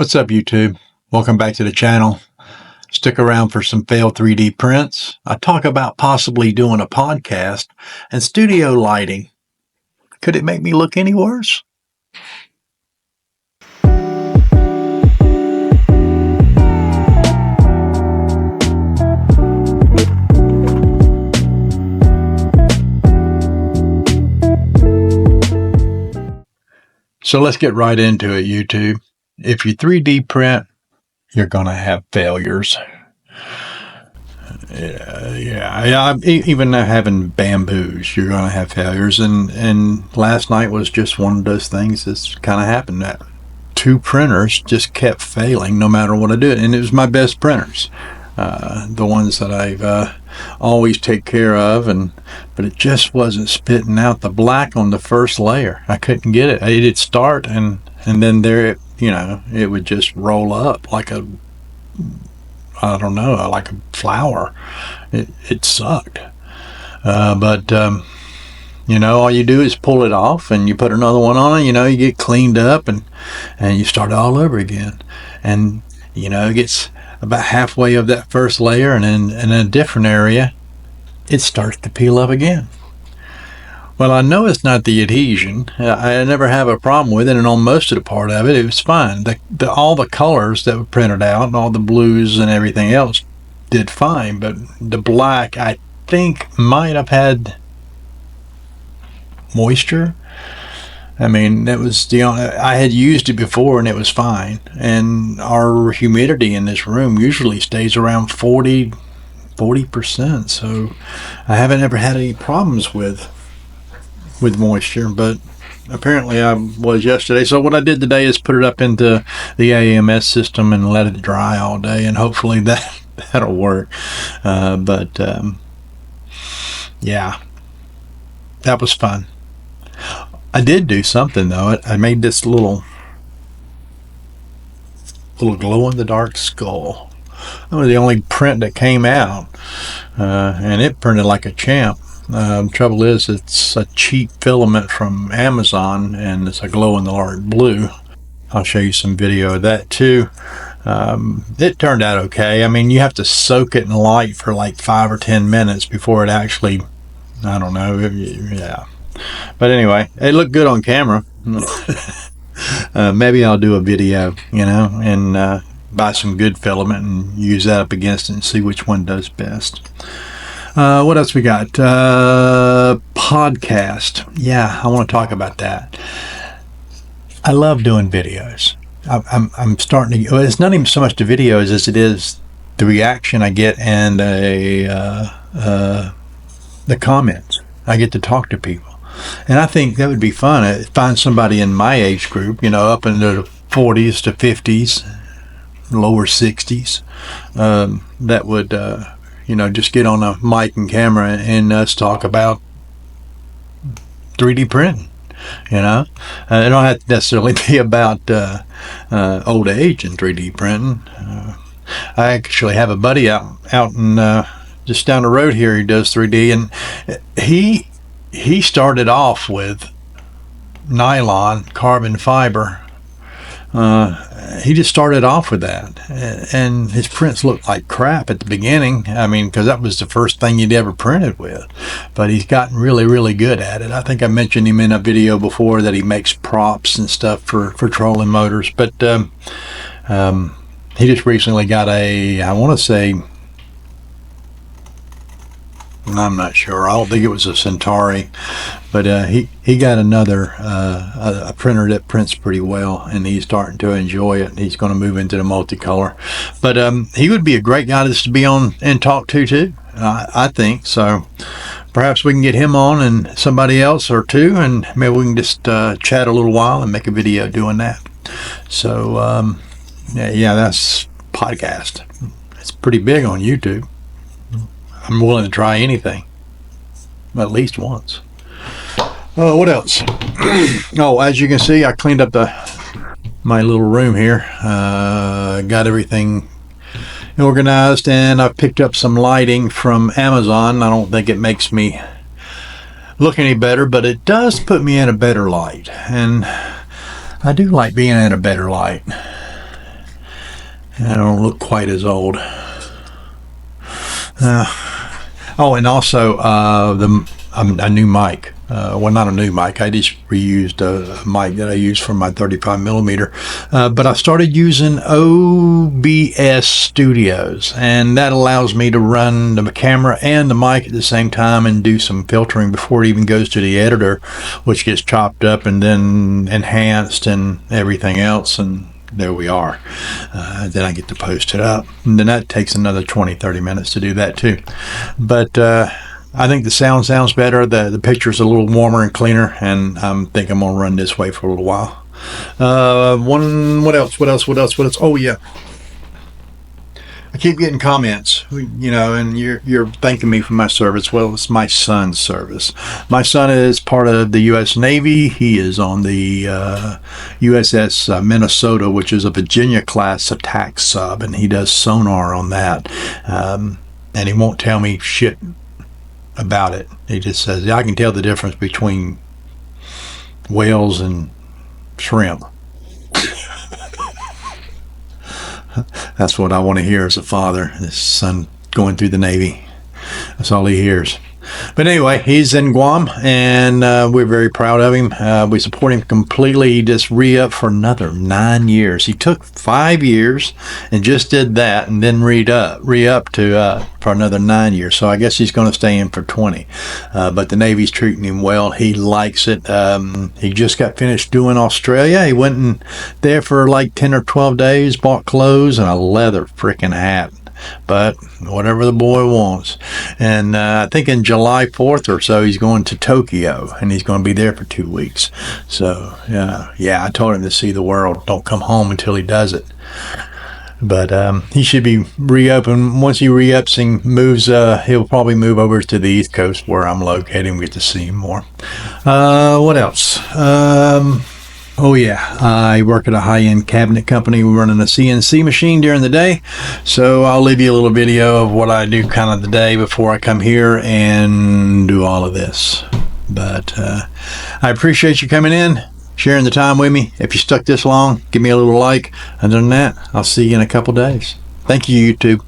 What's up, YouTube? Welcome back to the channel. Stick around for some failed 3D prints. I talk about possibly doing a podcast and studio lighting. Could it make me look any worse? So let's get right into it, YouTube. If you 3D print, you're going to have failures. Even having bamboos, you're going to have failures. And last night was just one of those things that's kind of happened. That two printers just kept failing no matter what I did. And it was my best printers, the ones that I've always take care of, but it just wasn't spitting out the black on the first layer. I couldn't get it. It'd start and then there, it would just roll up like a, I don't know, like a flower. It sucked. But all you do is pull it off and you put another one on, you get cleaned up and you start all over again. And, it gets about halfway of that first layer, and then in a different area, it starts to peel up again. Well, I know it's not the adhesion. I never have a problem with it, and on most of the part of it, it was fine. All the colors that were printed out, and all the blues and everything else did fine, but the black, I think, might have had moisture. I mean, that was the only, I had used it before and it was fine. And our humidity in this room usually stays around 40%. So I haven't ever had any problems with moisture, but apparently I was yesterday. So what I did today is put it up into the AMS system and let it dry all day, and hopefully that'll work. Yeah, that was fun. I did do something though. I made this little glow-in-the-dark skull. That was the only print that came out, and it printed like a champ. Trouble is, it's a cheap filament from Amazon, and it's a glow-in-the-dark blue. I'll show you some video of that too. It turned out okay. I mean, you have to soak it in light for like 5 or 10 minutes before it actually, I don't know, yeah. But anyway, it looked good on camera. Maybe I'll do a video, and buy some good filament and use that up against it and see which one does best. What else we got? Podcast. Yeah, I want to talk about that. I love doing videos. I'm starting to. It's not even so much the videos as it is the reaction I get and the comments. I get to talk to people. And I think that would be fun. I'd find somebody in my age group, up into the 40s to 50s, lower 60s, that would, just get on a mic and camera and us talk about 3D printing. It don't have to necessarily be about old age in 3D printing. I actually have a buddy out in just down the road here. He does 3D, and he started off with nylon, carbon fiber. He just started off with that, and his prints looked like crap at the beginning. I mean, because that was the first thing he'd ever printed with. But he's gotten really, really good at it. I think I mentioned him in a video before that he makes props and stuff for trolling motors. But he just recently got I want to say, I'm not sure. I don't think it was a Centauri, but he got another a printer that prints pretty well, and he's starting to enjoy it. He's going to move into the multicolor, but he would be a great guy just to be on and talk to too. I think so. Perhaps we can get him on and somebody else or two, and maybe we can just chat a little while and make a video doing that. So yeah, that's podcast. It's pretty big on YouTube. I'm willing to try anything, at least once. What else? Oh, as you can see, I cleaned up my little room here. Got everything organized, and I picked up some lighting from Amazon. I don't think it makes me look any better, but it does put me in a better light, and I do like being in a better light. I don't look quite as old. Oh, and also a new mic. Well, not a new mic. I just reused a mic that I used for my 35 millimeter. But I started using OBS Studios, and that allows me to run the camera and the mic at the same time and do some filtering before it even goes to the editor, which gets chopped up and then enhanced and everything else. And there we are. Then I get to post it up, and then that takes another 20-30 minutes to do that too. But I think the sound sounds better. The picture's a little warmer and cleaner, and I think I'm gonna run this way for a little while. What else? Oh yeah, I keep getting comments, and you're thanking me for my service. Well, it's my son's service. My son is part of the U.S. Navy. He is on the USS Minnesota, which is a Virginia class attack sub, and he does sonar on that. And he won't tell me shit about it. He just says, I can tell the difference between whales and shrimp. That's what I want to hear as a father. His son going through the Navy. That's all he hears. But anyway, he's in Guam, and we're very proud of him. We support him completely. He just re-upped for another 9 years. He took 5 years and just did that, and then re-up to for another 9 years. So I guess he's going to stay in for 20. But the Navy's treating him well. He likes it. He just got finished doing Australia. He went in there for like 10 or 12 days, bought clothes and a leather freaking hat. But whatever the boy wants. And I think in July 4th or so, he's going to Tokyo, and he's going to be there for 2 weeks. So, yeah, I told him to see the world. Don't come home until he does it. But he should be re-upping. Once he re-ups and moves, he'll probably move over to the East Coast where I'm located and we get to see him more. What else? Oh yeah, I work at a high-end cabinet company. We're running a CNC machine during the day, so I'll leave you a little video of what I do kind of the day before I come here and do all of this. But I appreciate you coming in, sharing the time with me. If you stuck this long, give me a little like. Other than that, I'll see you in a couple days. Thank you, YouTube.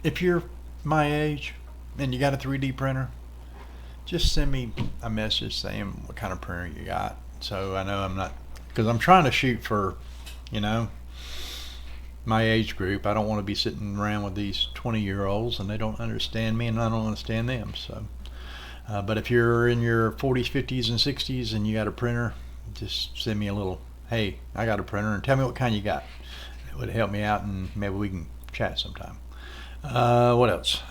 If you're my age and you got a 3D printer, just send me a message saying what kind of printer you got, so I know I'm not, because I'm trying to shoot for, my age group. I don't want to be sitting around with these 20-year-olds and they don't understand me and I don't understand them. So, but if you're in your 40s, 50s, and 60s and you got a printer, just send me a little, hey, I got a printer, and tell me what kind you got. It would help me out, and maybe we can chat sometime. What else?